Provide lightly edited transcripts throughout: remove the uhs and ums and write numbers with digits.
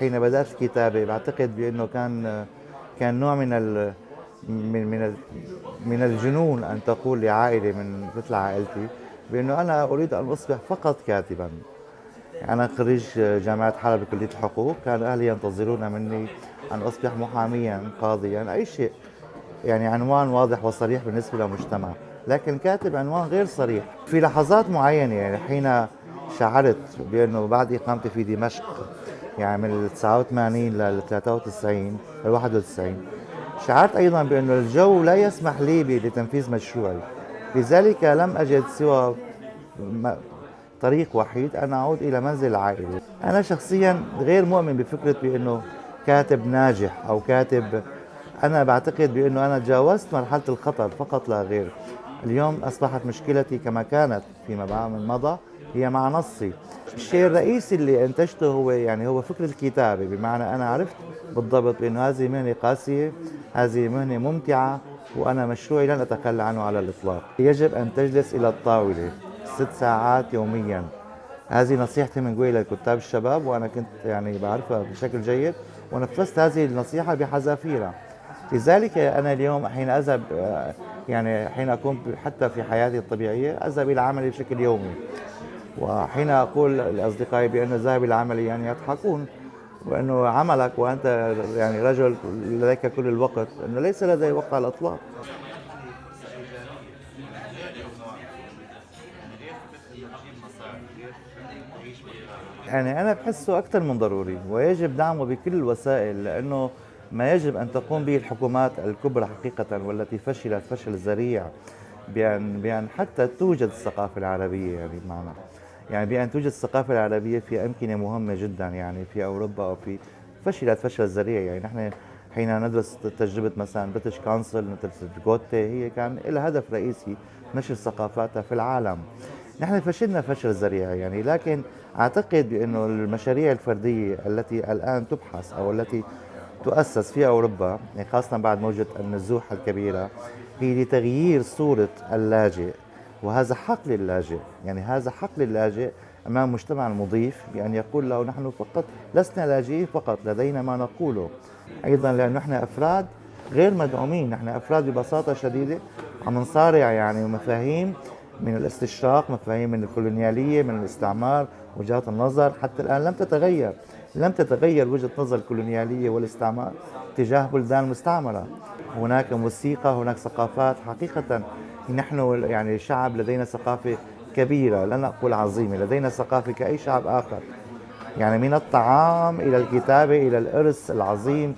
حين بدأت الكتابة بعتقد بأنه كان نوع من من ال- من الجنون أن تقول لعائلة من مثل عائلتي بأنه أنا أريد أن أصبح فقط كاتبا. أنا خريج جامعة حلب بكلية الحقوق، كان أهلي ينتظرون مني أن أصبح محاميا، قاضيا، أي شيء، يعني عنوان واضح وصريح بالنسبة للمجتمع. لكن كاتب عنوان غير صريح. في لحظات معينة يعني حين شعرت بأنه بعد إقامتي في دمشق، يعني من 89 لل 93 ل 91، شعرت أيضا بأن الجو لا يسمح لي بتنفيذ مشروعي. لذلك لم أجد سوى طريق وحيد أن أعود إلى منزل العائلة. أنا شخصيا غير مؤمن بفكرة بأنه كاتب ناجح أو كاتب. أنا بعتقد بأنه أنا تجاوزت مرحلة الخطر فقط لا غير. اليوم أصبحت مشكلتي كما كانت فيما بعد من مضى هي مع نصي. الشيء الرئيسي اللي أنتجته هو فكرة الكتابة، بمعنى أنا عرفت بالضبط بأنه هذه مهنة قاسية، هذه مهنة ممتعة، وأنا مشروعي لن أتخلى عنه على الإطلاق. يجب أن تجلس إلى الطاولة 6 ساعات يوميا. هذه نصيحتي من قوي للكتاب الشباب، وأنا كنت يعني بعرفها بشكل جيد ونفذت هذه النصيحة بحذافيرها. لذلك أنا اليوم حين أذهب، يعني حين أكون حتى في حياتي الطبيعية أذهب إلى عملي بشكل يومي. وحين أقول لأصدقائي بأن الذهاب إلى عملي يعني يضحكون، وأنه عملك وأنت يعني رجل لديك كل الوقت، أنه ليس لدي وقت على الإطلاق. يعني أنا بحسه أكثر من ضروري ويجب دعمه بكل الوسائل، لأنه ما يجب أن تقوم به الحكومات الكبرى حقيقة والتي فشلت فشل ذريع بأن حتى توجد الثقافة العربية، يعني بمعنى يعني بأن توجد الثقافة العربية في أمكنة مهمة جدا، يعني في أوروبا أو في فشلت فشل ذريع. يعني نحن حين ندرس تجربة مثلا بريتش كونسل مثل جوتي، هي كان لها هدف رئيسي نشر ثقافاتها في العالم. نحن فشلنا فشل ذريع يعني. لكن أعتقد بأنه المشاريع الفردية التي الآن تبحث أو التي تؤسس في أوروبا، يعني خاصة بعد موجة النزوح الكبيرة، هي لتغيير صورة اللاجئ. وهذا حق للاجئ، يعني هذا حق للاجئ أمام مجتمع مضيف، بأن يقول له نحن فقط لسنا لاجئين فقط، لدينا ما نقوله أيضا، لأن نحن أفراد غير مدعومين. نحن أفراد ببساطة شديدة عم نصارع يعني مفاهيم من الاستشراق، مفاهيم من الكولونيالية، من الاستعمار. وجهات النظر حتى الآن لم تتغير وجهة نظر الكولونيالية والاستعمار تجاه بلدان مستعمرة. هناك موسيقى، هناك ثقافات حقيقة. نحن يعني شعب لدينا ثقافة كبيرة، لا أقول عظيمة، لدينا ثقافة كأي شعب آخر، يعني من الطعام إلى الكتابة إلى الإرث العظيم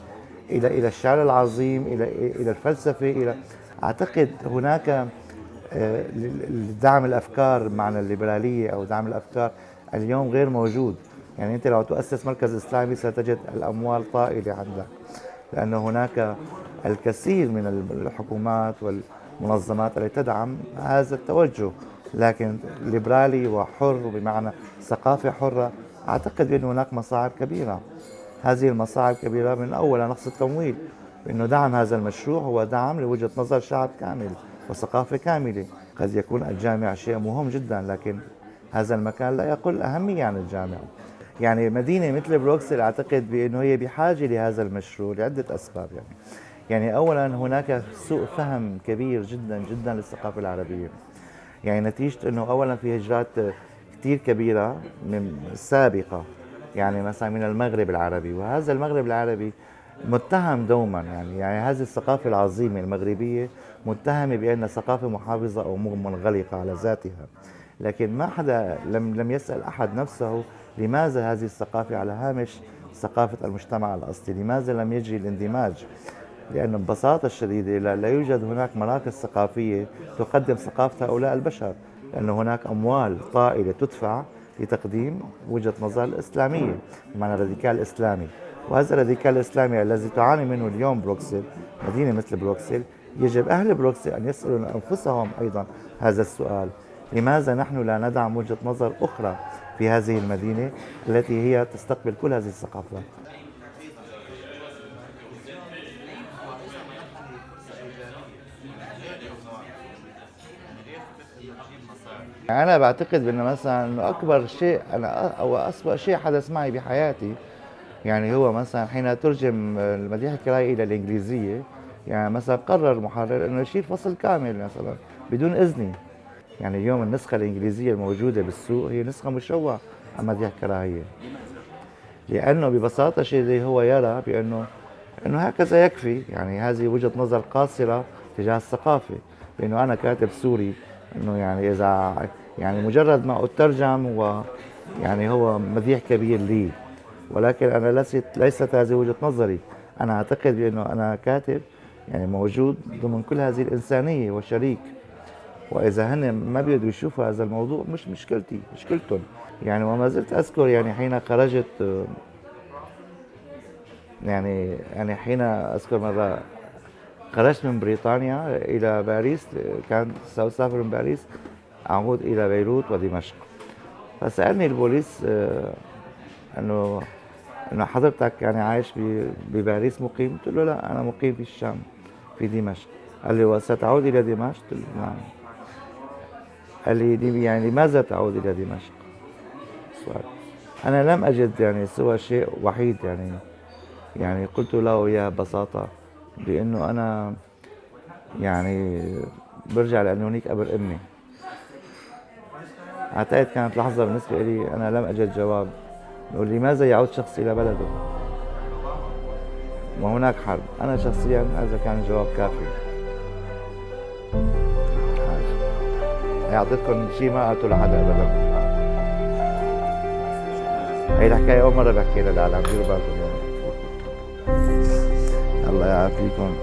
إلى الشعر العظيم إلى الفلسفة أعتقد هناك دعم الأفكار، معنى الليبرالية أو دعم الأفكار اليوم غير موجود. يعني أنت لو تؤسس مركز إسلامي ستجد الأموال طائلة عندك، لأن هناك الكثير من الحكومات والمنظمات التي تدعم هذا التوجه. لكن ليبرالي وحر بمعنى ثقافة حرة، أعتقد بأن هناك مصاعب كبيرة. هذه المصاعب كبيرة، من أول نقص التمويل، بأنه دعم هذا المشروع هو دعم لوجهة نظر شعب كامل وثقافة كاملة. قد يكون الجامع شيء مهم جدا، لكن هذا المكان لا يقل أهمية عن الجامع. يعني مدينة مثل بروكسل أعتقد بأنه هي بحاجة لهذا المشروع لعدة أسباب. يعني أولا هناك سوء فهم كبير جدا جدا للثقافة العربية، يعني نتيجة أنه أولا في هجرات كتير كبيرة من سابقة، يعني مثلا من المغرب العربي، وهذا المغرب العربي متهم دوما، يعني هذه الثقافة العظيمة المغربية متهمة بأنها ثقافة محافظة أو منغلقة على ذاتها. لكن ما حدا لم يسأل أحد نفسه لماذا هذه الثقافة على هامش ثقافة المجتمع الأصلي، لماذا لم يجري الاندماج؟ لأن ببساطة شديدة لا يوجد هناك مراكز ثقافية تقدم ثقافة هؤلاء البشر، لأن هناك أموال طائلة تدفع لتقديم وجهة نظر الإسلامية، بمعنى الراديكال الإسلامي. وهذا الراديكال الإسلامي الذي تعاني منه اليوم بروكسل، مدينة مثل بروكسل، يجب أهل بروكسل أن يسألوا أنفسهم أيضا هذا السؤال: لماذا نحن لا ندعم وجهة نظر أخرى في هذه المدينة التي هي تستقبل كل هذه الثقافات؟ أنا بعتقد بأنه مثلا إنه أكبر شيء أنا أو أسوأ شيء حدث معي بحياتي يعني هو مثلا حين ترجم المديح الكراهية إلى الإنجليزية، يعني مثلا قرر المحرر إنه يشيل فصل كامل مثلا بدون إذني. يعني اليوم النسخة الإنجليزية الموجودة بالسوق هي نسخة مشوهة عن مديح الكراهية، لأنه ببساطة شديدة هو يرى بأنه هكذا يكفي. يعني هذه وجهة نظر قاصرة تجاه الثقافة، بأنه أنا كاتب سوري، أنه يعني إذا يعني مجرد ما أترجم يعني هو مديح كبير لي. ولكن أنا ليست هذه وجهة نظري. أنا أعتقد بأنه أنا كاتب يعني موجود ضمن كل هذه الإنسانية وشريك، وإذا هن ما بيقدروا يشوفوا هذا الموضوع مش مشكلتي، مشكلتهم. يعني وما زلت أذكر يعني حين خرجت، يعني حين أذكر مرة خرجت من بريطانيا إلى باريس، كان سأسافر من باريس أعود إلى بيروت ودمشق. فسألني البوليس إنه حضرتك يعني عايش بباريس مقيم؟ قلت له لا، أنا مقيم في الشام في دمشق. قال لي وستعود إلى دمشق؟ قلت له نعم. قال لي يعني لماذا تعود إلى دمشق؟ سؤال. أنا لم أجد يعني سوى شيء وحيد، يعني قلت له إياه ببساطة، بأنه أنا يعني برجع لأنه هنيك قبر أمي. أعتقد كانت لحظة بالنسبة لي أنا لم أجد جواب، نقول لماذا يعود شخص إلى بلده وهناك حرب. أنا شخصيا هذا كان الجواب كافي. أعطيتكم شيء ما قلته لحدا أبدا. هي الحكاية أول مرة بحكيها للعالم، ديروا بالكم يعني. الله يعافيكم.